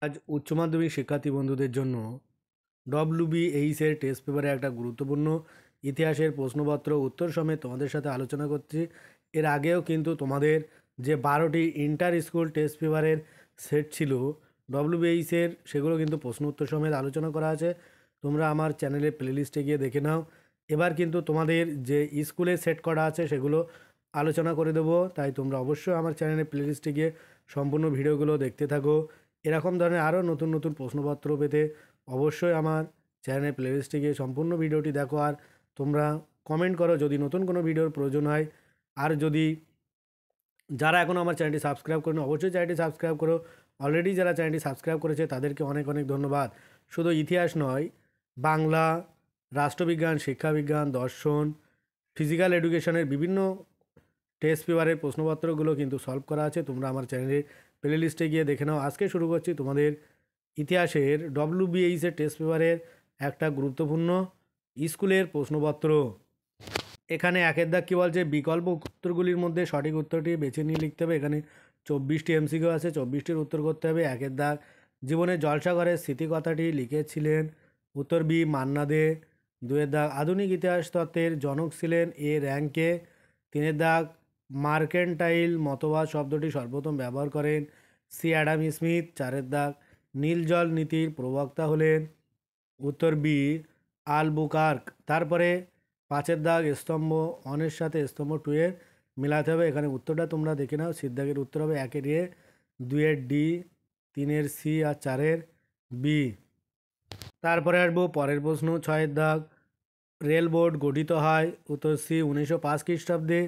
আজ উচ্চ মাধ্যমিক শিক্ষার্থী বন্ধুদের জন্য ডব্লিউবিএইচের টেস্ট পেপারে একটা গুরুত্বপূর্ণ ইতিহাসের প্রশ্নপত্র উত্তর সমেত তোমাদের সাথে আলোচনা করছি। এর আগেও কিন্তু তোমাদের যে 12টি ইন্টার স্কুল টেস্ট পেপারের সেট ছিল ডব্লিউবিএইচের, সেগুলো কিন্তু প্রশ্ন উত্তর সমেত আলোচনা করা আছে। তোমরা আমার চ্যানেলের প্লেলিস্টে গিয়ে দেখে নাও। এবার কিন্তু তোমাদের যে স্কুলে সেট করা আছে সেগুলো আলোচনা করে দেবো, তাই তোমরা অবশ্যই আমার চ্যানেলের প্লেলিস্টে গিয়ে সম্পূর্ণ ভিডিওগুলো দেখতে থাকো। এরকম ধরনের আরও নতুন নতুন প্রশ্নপত্র পেতে অবশ্যই আমার চ্যানেলের প্লেলিস্টে গিয়ে সম্পূর্ণ ভিডিওটি দেখো। আর তোমরা কমেন্ট করো যদি নতুন কোনো ভিডিওর প্রয়োজন হয়। আর যদি যারা এখনও আমার চ্যানেলটি সাবস্ক্রাইব করেন অবশ্যই চ্যানেলটি সাবস্ক্রাইব করো। অলরেডি যারা চ্যানেলটি সাবস্ক্রাইব করেছে তাদেরকে অনেক অনেক ধন্যবাদ। শুধু ইতিহাস নয়, বাংলা, রাষ্ট্রবিজ্ঞান, শিক্ষাবিজ্ঞান, দর্শন, ফিজিক্যাল এডুকেশনের বিভিন্ন টেস্ট পেপারের প্রশ্নপত্রগুলো কিন্তু সলভ করা আছে। তোমরা আমার চ্যানেলের প্লেলিস্টে গিয়ে দেখে নাও। আজকে শুরু করছি তোমাদের ইতিহাসের ডব্লিউবিএইচের টেস্ট পেপারের একটা গুরুত্বপূর্ণ স্কুলের প্রশ্নপত্র। এখানে একের দাগ কী বলছে, বিকল্প উত্তরগুলির মধ্যে সঠিক উত্তরটি বেছে নিয়ে লিখতে হবে। এখানে 24টি এমসিকিউ আছে, 24টির উত্তর করতে হবে। একের দাগ, জীবনের জলসাঘরের স্মৃতিকথাটি লিখেছিলেন, উত্তর বি মান্না দে। দুয়ের দাগ, আধুনিক ইতিহাস তত্ত্বের জনক ছিলেন এ র্যাঙ্কে। তিনের দাগ, মার্কেন্টাইল মতবাদ শব্দটি সর্বপ্রথম ব্যবহার করেন সি অ্যাডাম স্মিথ। চারের দাগ, নীল জল নীতির প্রবক্তা হলেন, উত্তর বি আলবুকার্ক। তারপরে পাঁচের দাগ, স্তম্ভ অনের সাথে স্তম্ভ টু এর মেলাতে হবে। এখানে উত্তরটা তোমরা দেখে নাও। সিদ্ধাগের উত্তর হবে একের এ, দুইয়ের ডি, তিনের সি আর চারের বি। তারপরে আসবো পরের প্রশ্ন, ছয়ের দাগ, রেল বোর্ড গঠিত হয়, উত্তর সি 1905 খ্রিস্টাব্দে।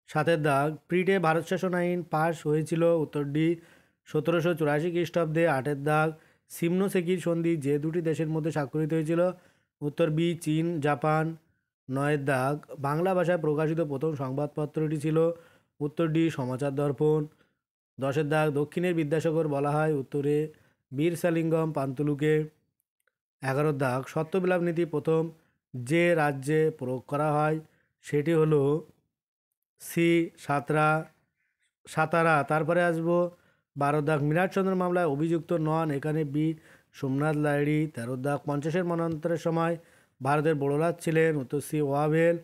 সাতের দাগ, প্রিটে ভারত শাসন আইন পাশ হয়েছিল, উত্তর ডি 1784 খ্রিস্টাব্দে। আটের দাগ, সিমনোসেকির সন্ধি যে দুটি দেশের মধ্যে স্বাক্ষরিত হয়েছিল, উত্তর বি চীন জাপান। নয়ের দাগ, বাংলা ভাষায় প্রকাশিত প্রথম সংবাদপত্রটি ছিল, উত্তর ডি সমাচার দর্পণ। দশের দাগ, দক্ষিণের বিদ্যাসাগর বলা হয়, উত্তরে বীরসালিঙ্গম পান্তুলুকে। 11 দাগ, সত্যবিলাপ নীতি প্রথম যে রাজ্যে প্রয়োগ করা হয় সেটি হলো সি সাতারা। তারপরে আসবো 12 দাগ, মিরাটচন্দ্র মামলায় অভিযুক্ত নন, এখানে বি সোমনাথ লাহিড়ী। 13 দাগ, 50-এর মন্বন্তরের সময় ভারতের বড়লাট ছিলেন, উত্তর সি ওয়াভেল।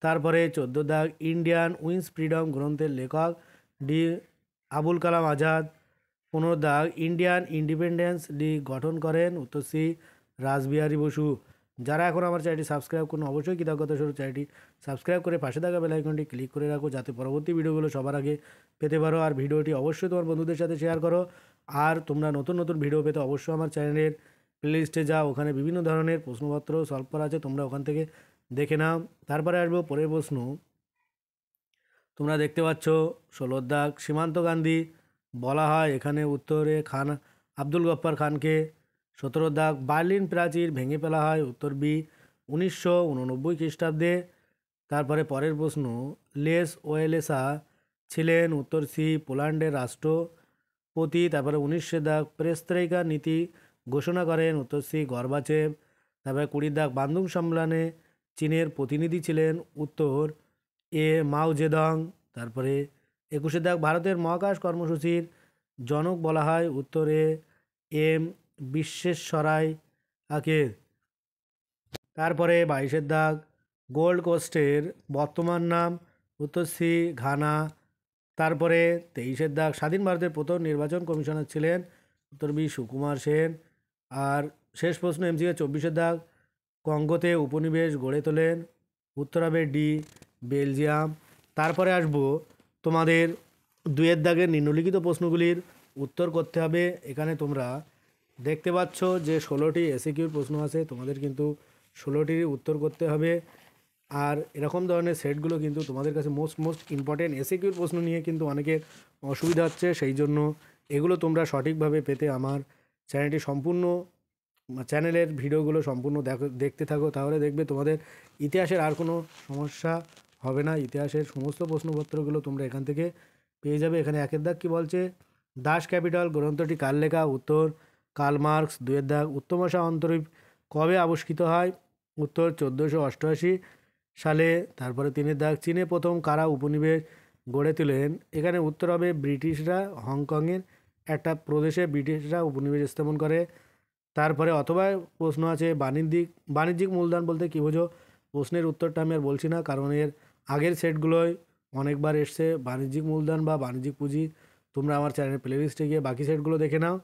তারপরে 14 দাগ, ইন্ডিয়ান উইন্স ফ্রিডম গ্রন্থের লেখক ডি আবুল কালাম আজাদ। 15 দাগ, ইন্ডিয়ান ইন্ডিপেন্ডেন্স লীগ গঠন করেন, উত্তর সি রাসবিহারী বসু। যারা এখন আমার চ্যানেলটি সাবস্ক্রাইব করুন অবশ্যই কৃতজ্ঞতা স্বরূপ চ্যানেলটি সাবস্ক্রাইব করে পাশে থাকা বেল আইকনটি ক্লিক করে রাখো, যাতে পরবর্তী ভিডিওগুলো সবার আগে পেতে পারো। আর ভিডিওটি অবশ্যই তোমার বন্ধুদের সাথে শেয়ার করো। আর তোমরা নতুন নতুন ভিডিও পেতে অবশ্যই আমার চ্যানেলের প্লেলিস্টে যাও, ওখানে বিভিন্ন ধরনের প্রশ্নপত্র সলভ করা আছে, তোমরা ওখান থেকে দেখে নাও। তারপরে আসবো পরের প্রশ্ন, তোমরা দেখতে পাচ্ছ 16 দাগ, সীমান্ত গান্ধী বলা হয়, এখানে উত্তরে খান আব্দুল গফ্ফার খানকে। 17 দাগ, বার্লিন প্রাচীর ভেঙে ফেলা হয়, উত্তর বি 1989 খ্রিস্টাব্দে। তারপরে পরের প্রশ্ন, লেস ওয়েলেসা ছিলেন, উত্তর সি পোল্যান্ডের রাষ্ট্রপতি। তারপরে 19 দাগ, পেরেস্ত্রাইকা নীতি ঘোষণা করেন, উত্তর সি গর্বাচেভ। তারপরে 20 দাগ, বান্দুং সম্মেলনে চীনের প্রতিনিধি ছিলেন, উত্তর এ মাও জেদং। তারপরে 21 দাগ, ভারতের মহাকাশ কর্মসূচির জনক বলা হয়, উত্তরে এম বিশ্বেশ্বরাইয়াকে। তারপরে 22 দাগ, গোল্ড কোস্টের বর্তমান নাম, উত্তর সি ঘানা। তারপরে 23 দাগ, স্বাধীন ভারতের প্রথম নির্বাচন কমিশনার ছিলেন, উত্তর বি সুকুমার সেন। আর শেষ প্রশ্ন এমসিকিউ 24 দাগ, কঙ্গোতে উপনিবেশ গড়ে তোলেন, উত্তর হবে ডি বেলজিয়াম। তারপরে আসবো তোমাদের 2 দাগের নিম্নলিখিত প্রশ্নগুলির উত্তর করতে হবে। এখানে তোমরা দেখতে পাচ্ছ যে 16টি এসিকিউর প্রশ্ন আছে, তোমাদের কিন্তু 16টির উত্তর করতে হবে। আর এরকম ধরনের সেটগুলো কিন্তু তোমাদের কাছে মোস্ট ইম্পর্টেন্ট এসিকিউর প্রশ্ন নিয়ে কিন্তু অনেকের অসুবিধা হচ্ছে, সেই জন্য এগুলো তোমরা সঠিকভাবে পেতে আমার চ্যানেলটি সম্পূর্ণ চ্যানেলের ভিডিওগুলো সম্পূর্ণ দেখতে থাকো, তাহলে দেখবে তোমাদের ইতিহাসের আর কোনো সমস্যা হবে না। ইতিহাসের সমস্ত প্রশ্নপত্রগুলো তোমরা এখান থেকে পেয়ে যাবে। এখানে একের দাগ কী বলছে, দাস ক্যাপিটাল গ্রন্থটি কার লেখা, উত্তর কার্ল মার্কস। 2 দাগ, উত্তমশা অন্তরীপ কবে আবিষ্কৃত হয়, উত্তর 1488 সালে। তারপরে 3 দাগ, চীনে প্রথম কারা উপনিবেশ গড়ে তোলেন, এখানে উত্তর হবে ব্রিটিশরা হংকংয়ের একটা প্রদেশে ব্রিটিশরা উপনিবেশ স্থাপন করে। তারপরে অথবা প্রশ্ন আছে বাণিজ্যিক মূলধন বলতে কী বোঝো? প্রশ্নের উত্তরটা আমি আর বলছি না, কারণ এর আগের সেটগুলোয় অনেকবার এসছে বাণিজ্যিক মূলধন বা বাণিজ্যিক পুঁজি। তোমরা আমার চ্যানেলের প্লেলিস্টে গিয়ে বাকি সেটগুলো দেখে নাও।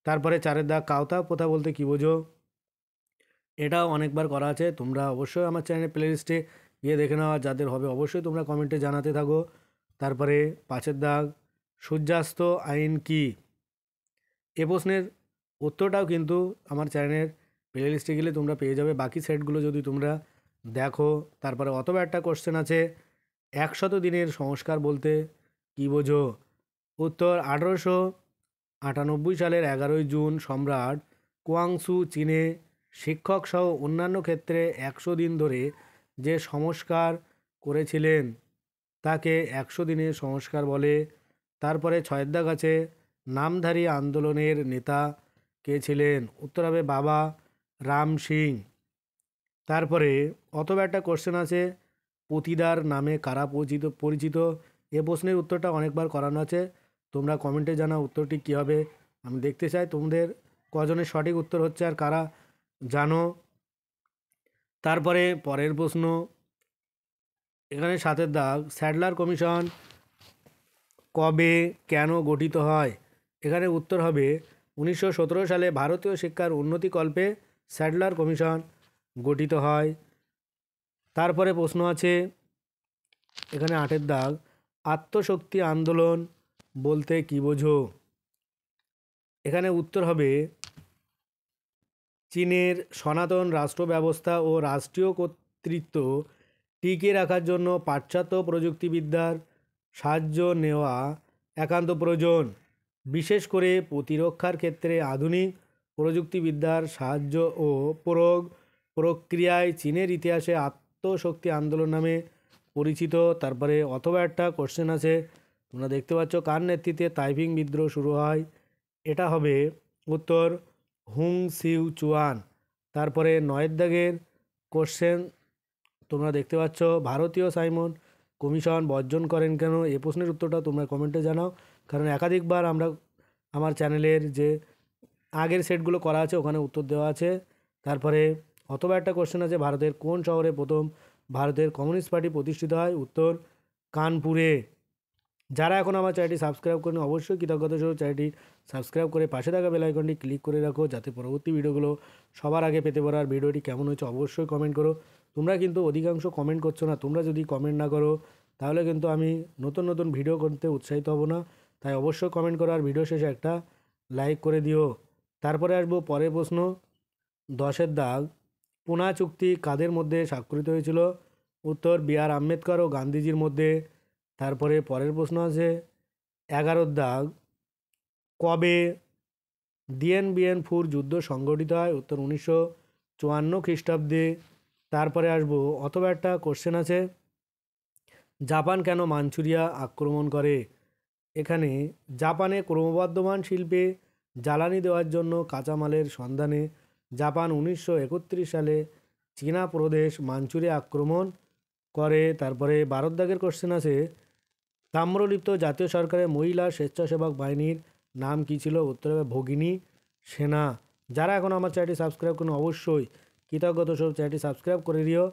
তারপরে 4 দাগ কাওতা প্রথা বলতে কী বোঝো? এটাও অনেকবার করা আছে, তোমরা অবশ্যই আমার চ্যানেলের প্লেলিস্টে গিয়ে দেখে নাও, আর যাদের হবে অবশ্যই তোমরা কমেন্টে জানাতে থাকো। তারপরে 5 দাগ সূর্যাস্ত আইন কি? এ প্রশ্নের উত্তরটাও কিন্তু আমার চ্যানেলের প্লেলিস্টে গেলে তোমরা পেয়ে যাবে, বাকি সেটগুলো যদি তোমরা দেখো। তারপরে অথবা একটা কোশ্চেন আছে 100 দিনের সংস্কার বলতে কী বোঝো? উত্তর 1898 সালের 11ই জুন সম্রাট কুয়াংসু চীনে শিক্ষক সহ অন্যান্য ক্ষেত্রে 100 দিন ধরে যে সংস্কার করেছিলেন তাকে 100 দিনের সংস্কার বলে। তারপরে 6 দাগ আছে নামধারী আন্দোলনের নেতা কে ছিলেন? উত্তর হবে বাবা রাম সিং। তারপরে অথবা একটা কোশ্চেন আছে পতিদার নামে কারা পরিচিত? এ প্রশ্নের উত্তরটা অনেকবার করানো আছে, তোমরা কমেন্টে জানাও উত্তরটি কী হবে। আমি দেখতে চাই তোমাদের কজনের সঠিক উত্তর হচ্ছে আর কারা জানো। তারপরে পরের প্রশ্ন, এখানে 7 দাগ স্যাডলার কমিশন কবে কেন গঠিত হয়? এখানে উত্তর হবে 1917 সালে ভারতীয় শিক্ষার উন্নতিকল্পে স্যাডলার কমিশন গঠিত হয়। তারপরে প্রশ্ন আছে এখানে 8 দাগ আত্মশক্তি আন্দোলন বলতে কী বোঝো? এখানে উত্তর হবে চীনের সনাতন রাষ্ট্র ব্যবস্থা ও রাষ্ট্রীয় কর্তৃত্ব টিকিয়ে রাখার জন্য পাশ্চাত্য প্রযুক্তিবিদ্যার সাহায্য নেওয়া একান্ত প্রয়োজন। বিশেষ করে প্রতিরক্ষার ক্ষেত্রে আধুনিক প্রযুক্তিবিদ্যার সাহায্য ও প্রক্রিয়ায় চীনের ইতিহাসে আত্মশক্তি আন্দোলন নামে পরিচিত। তারপরে অথবা একটা কোশ্চেন আছে, তোমরা দেখতে পাচ্ছ কার নেতৃত্বে তাইপিং বিদ্রোহ শুরু হয়? এটা হবে উত্তর হুং সিউ চুয়ান। তারপরে 9 দাগের কোশ্চেন, তোমরা দেখতে পাচ্ছ ভারতীয় সাইমন কমিশন বর্জন করেন কেন? এ প্রশ্নের উত্তরটা তোমরা কমেন্টে জানাও, কারণ একাধিকবার আমরা আমার চ্যানেলের যে আগের সেটগুলো করা আছে ওখানে উত্তর দেওয়া আছে। তারপরে অথবা একটা কোশ্চেন আছে ভারতের কোন শহরে প্রথম ভারতের কমিউনিস্ট পার্টি প্রতিষ্ঠিত হয়? উত্তর কানপুরে। যারা এখন আমার চ্যানেলটি সাবস্ক্রাইব করেন অবশ্যই কৃতজ্ঞতা সহ চ্যানেলটি সাবস্ক্রাইব করে পাশে থাকা বেল আইকনটি ক্লিক করে রাখো, যাতে পরবর্তী ভিডিওগুলো সবার আগে পেতে পারো। আর ভিডিওটি কেমন হয়েছে অবশ্যই কমেন্ট করো। তোমরা কিন্তু অধিকাংশ কমেন্ট করছো না, তোমরা যদি কমেন্ট না করো তাহলে কিন্তু আমি নতুন নতুন ভিডিও করতে উৎসাহিত হব না। তাই অবশ্যই কমেন্ট করো আর ভিডিও শেষে একটা লাইক করে দিও। তারপরে আসবো পরের প্রশ্ন, 10 দাগ পুনা চুক্তি কাদের মধ্যে স্বাক্ষরিত হয়েছিল? উত্তর বি আর আম্বেদকর ও গান্ধীজির মধ্যে। তারপরে পরের প্রশ্ন আছে 11 দাগ কবে দিয়েন বিয়েন ফুর যুদ্ধ সংগঠিত হয়? উত্তর 1954 খ্রিস্টাব্দে। তারপরে আসবো অথবা একটা কোশ্চেন আছে জাপান কেন মাঞ্চুরিয়া আক্রমণ করে? এখানে জাপানে ক্রমবর্ধমান শিল্পে জ্বালানি দেওয়ার জন্য কাঁচামালের সন্ধানে জাপান 1931 সালে চীনা প্রদেশ মাঞ্চুরিয়া আক্রমণ করে। তারপরে 12 দাগের কোশ্চেন আছে তাম্রলিপ্ত জাতীয় সরকারের মহিলা স্বেচ্ছাসেবক বাহিনীর নাম কী ছিল? উত্তর হবে ভগিনী সেনা। যারা এখন আমার চ্যানেলটি সাবস্ক্রাইব করেন অবশ্যই কৃতজ্ঞতা সহ চ্যানেলটি সাবস্ক্রাইব করে দিও,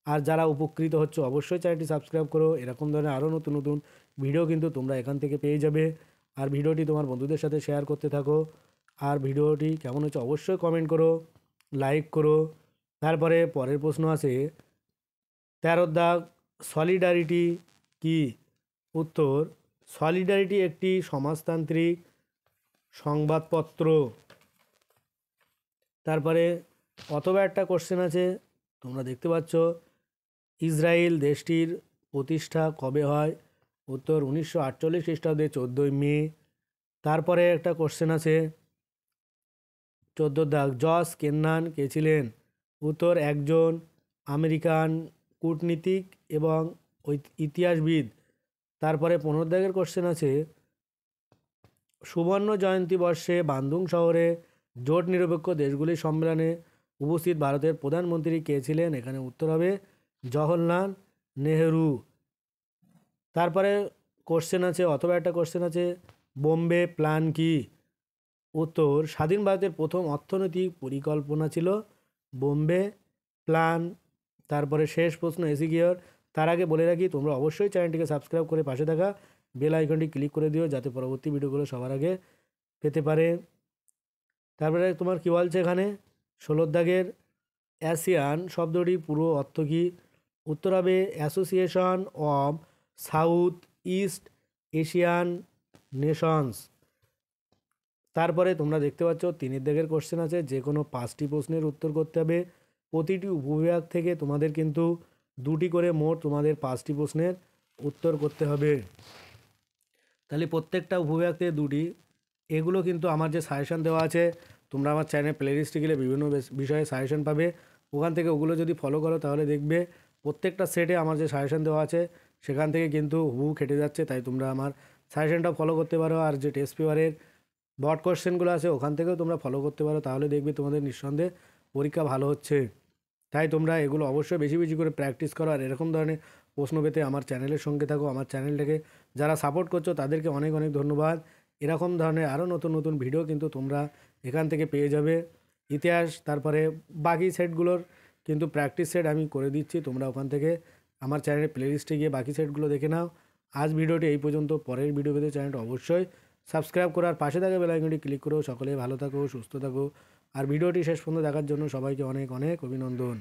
আর যারা উপকৃত হচ্ছে অবশ্যই চ্যানেলটি সাবস্ক্রাইব করো। এরকম ধরনের আরও নতুন নতুন ভিডিও কিন্তু তোমরা এখান থেকে পেয়ে যাবে। আর ভিডিওটি তোমার বন্ধুদের সাথে শেয়ার করতে থাকো। আর ভিডিওটি কেমন হচ্ছে অবশ্যই কমেন্ট করো, লাইক করো। তারপরে পরের প্রশ্ন আছে 13 দাগ সলিডারিটি কি? উত্তর সলিডারিটি একটি সমাজতান্ত্রিক সংবাদপত্র। তারপরে অথবা একটা কোশ্চেন আছে, তোমরা দেখতে পাচ্ছ ইসরায়েল দেশটির প্রতিষ্ঠা কবে হয়? উত্তর 1948 খ্রিস্টাব্দে 14ই মে। তারপরে একটা কোশ্চেন আছে 14 দাগ জর্জ কেন্নান কে ছিলেন? উত্তর একজন আমেরিকান কূটনীতিক এবং ইতিহাসবিদ। তারপরে 15 দাগের কোশ্চেন আছে সুবর্ণ জয়ন্তী বর্ষে বান্দুং শহরে জোট নিরপেক্ষ দেশগুলির সম্মেলনে উপস্থিত ভারতের প্রধানমন্ত্রী কে ছিলেন? এখানে উত্তর হবে জওহরলাল নেহেরু। তারপরে কোশ্চেন আছে অথবা একটা কোশ্চেন আছে বোম্বে প্ল্যান কি? উত্তর, স্বাধীন ভারতের প্রথম অর্থনৈতিক পরিকল্পনা ছিল বোম্বে প্ল্যান। তারপরে শেষ প্রশ্ন এসিকিওর। তার আগে বলে রাখি, তোমরা অবশ্যই চ্যানেলটিকে সাবস্ক্রাইব করে পাশে থাকা বেল আইকনটি ক্লিক করে দিও, যাতে পরবর্তী ভিডিওগুলো সবার আগে পেতে পারে। তারপরে তোমার কী বলছে এখানে, ১৬ দাগের অ্যাসিয়ান শব্দটি পুরো অর্থ কী? উত্তর হবে association of south east Asian Nations. তারপরে তোমরা দেখতে পাচ্ছ ৩ দাগের কোশ্চেন আছে, যে কোনো 5টি প্রশ্নের উত্তর করতে হবে। প্রতিটি উপবিভাগ থেকে তোমাদের কিন্তু 2টি করে মোট তোমাদের 5টি প্রশ্নের উত্তর করতে হবে। তাহলে প্রত্যেকটা উপবিভাগ থেকে 2টি। এগুলো কিন্তু আমার যে সাজেশান দেওয়া আছে, তোমরা আমার চ্যানেল প্লেলিস্টে গেলে বিভিন্ন বিষয়ে সাজেশান পাবে। ওখান থেকে ওগুলো যদি ফলো করো তাহলে দেখবে প্রত্যেকটা সেটে আমার যে সাজেশান দেওয়া আছে সেখান থেকে কিন্তু হুবহু খেটে যাচ্ছে। তাই তোমরা আমার সাজেশানটা ফলো করতে পারো। আর যে টেস্ট পেপারের বড কোশ্চেনগুলো আছে ওখান থেকেও তোমরা ফলো করতে পারো, তাহলে দেখবে তোমাদের নিঃসন্দেহে পরীক্ষা ভালো হচ্ছে। তাই তোমরা এগুলো অবশ্যই বেশি বেশি করে প্র্যাকটিস করো। আর এরকম ধরনের প্রশ্ন পেতে আমার চ্যানেলের সঙ্গে থাকো। আমার চ্যানেলটাকে যারা সাপোর্ট করছো তাদেরকে অনেক অনেক ধন্যবাদ। এরকম ধরনের আরও নতুন নতুন ভিডিও কিন্তু তোমরা এখান থেকে পেয়ে যাবে। ইতিহাস, তারপরে বাকি সেটগুলোর কিন্তু প্র্যাকটিস সেট আমি করে দিচ্ছি, তোমরা ওখান থেকে আমার চ্যানেলের প্লেলিস্টে গিয়ে বাকি সেটগুলো দেখে নাও। আজ ভিডিওটি এই পর্যন্ত। পরের ভিডিও পেতে চ্যানেলটা অবশ্যই সাবস্ক্রাইব করো আর পাশে থাকা বেল আইকনটি ক্লিক করো। সকলে ভালো থাকো, সুস্থ থাকো। আর ভিডিওটি শেষ পর্যন্ত দেখার জন্য সবাইকে অনেক অনেক অভিনন্দন।